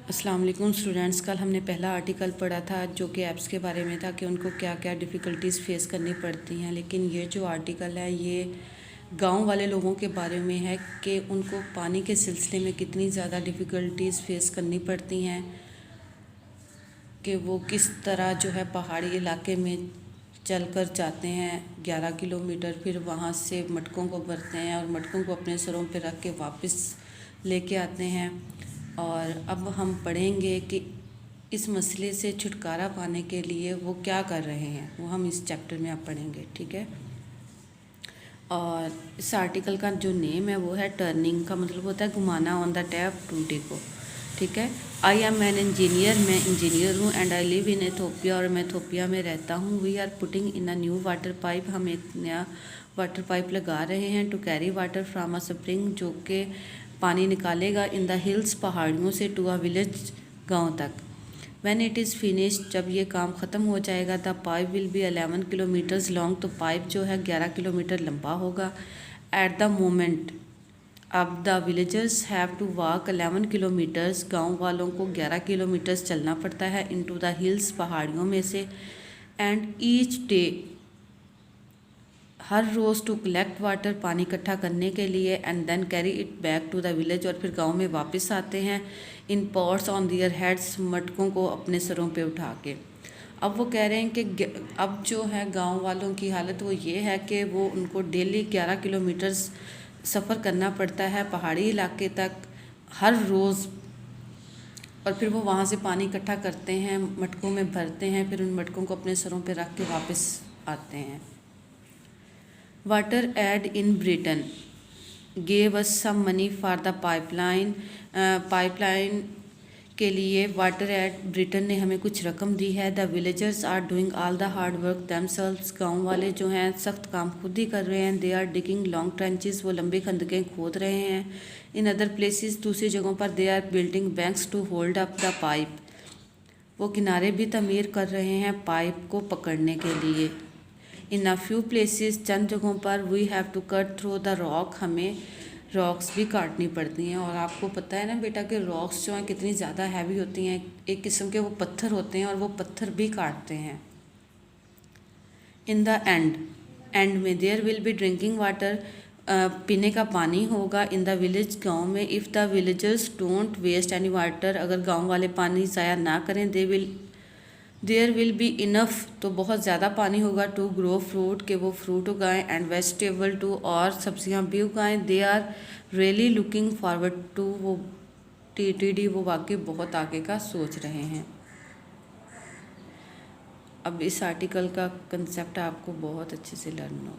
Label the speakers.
Speaker 1: अस्सलाम वालेकुम स्टूडेंट्स। कल हमने पहला आर्टिकल पढ़ा था जो कि ऐप्स के बारे में था कि उनको क्या क्या डिफ़िकल्टीज़ फेस करनी पड़ती हैं। लेकिन ये जो आर्टिकल है ये गांव वाले लोगों के बारे में है कि उनको पानी के सिलसिले में कितनी ज़्यादा डिफ़िकल्टीज़ फेस करनी पड़ती हैं, कि वो किस तरह जो है पहाड़ी इलाके में चल कर जाते हैं 11 किलोमीटर, फिर वहाँ से मटकों को भरते हैं और मटकों को अपने सरों पर रख के वापस लेके आते हैं। और अब हम पढ़ेंगे कि इस मसले से छुटकारा पाने के लिए वो क्या कर रहे हैं, वो हम इस चैप्टर में अब पढ़ेंगे, ठीक है। और इस आर्टिकल का जो नेम है वो है टर्निंग, का मतलब होता है घुमाना, ऑन द टैप टूटी को, ठीक है। आई एम एन इंजीनियर, मैं इंजीनियर हूँ। And I live in Ethiopia, और मैं एथोपिया में रहता हूँ। We are putting in a new water pipe, हम एक नया वाटर पाइप लगा रहे हैं। To carry water from a spring, जो कि पानी निकालेगा इन द हिल्स, पहाड़ियों से, टू अ विलेज, गांव तक। व्हेन इट इज़ फिनिश्ड, जब ये काम ख़त्म हो जाएगा, the pipe will be 11 kilometres long, तो पाइप जो है 11 किलोमीटर लंबा होगा। एट द मोमेंट, अब the villagers have to walk 11 kilometres, गाँव वालों को 11 किलोमीटर्स चलना पड़ता है, इनटू द हिल्स, पहाड़ियों में से। एंड ईच डे, हर रोज़, टू कलेक्ट वाटर, पानी इकट्ठा करने के लिए। And then carry it back to the village, और फिर गांव में वापस आते हैं। In pots on their heads, मटकों को अपने सरों पे उठा के। अब वो कह रहे हैं कि अब जो है गांव वालों की हालत वो ये है कि वो उनको डेली 11 किलोमीटर सफ़र करना पड़ता है पहाड़ी इलाके तक हर रोज़, और फिर वो वहाँ से पानी इकट्ठा करते हैं, मटकों में भरते हैं, फिर उन मटकों को अपने सरों पे रख के वापस आते हैं। Water aid in Britain gave us some money for the pipeline, pipeline के लिए वाटर एड ब्रिटेन ने हमें कुछ रकम दी है। The villagers are doing all the hard work themselves, गाँव वाले जो हैं सख्त काम खुद ही कर रहे हैं। They are digging long trenches, वो लंबी खंदकें खोद रहे हैं। इन अदर प्लेसेस, दूसरी जगहों पर, they are building banks to hold up the pipe, वो किनारे भी तमीर कर रहे हैं पाइप को पकड़ने के लिए। इन अ फ्यू प्लेसेस, चंद जगहों पर, we have to cut through the rock, हमें रॉक्स भी काटनी पड़ती हैं। और आपको पता है ना बेटा कि रॉक्स जो हैं कितनी ज़्यादा हैवी होती हैं, एक किस्म के वो पत्थर होते हैं और वो पत्थर भी काटते हैं। इन द एंड में, there will be drinking water, पीने का पानी होगा। इन द विलेज, गाँव में। If the villagers don't waste any water, अगर गाँव वाले पानी ज़ाया ना करें, देयर विल बी इनफ, तो बहुत ज़्यादा पानी होगा। टू ग्रो फ्रूट, के वो फ्रूट उगाएं। एंड वेजिटेबल टू, और सब्जियां भी उगाएं। They are really looking forward to, वो TTD, वो वाकई बहुत आगे का सोच रहे हैं। अब इस आर्टिकल का कंसेप्ट आपको बहुत अच्छे से लर्न हो।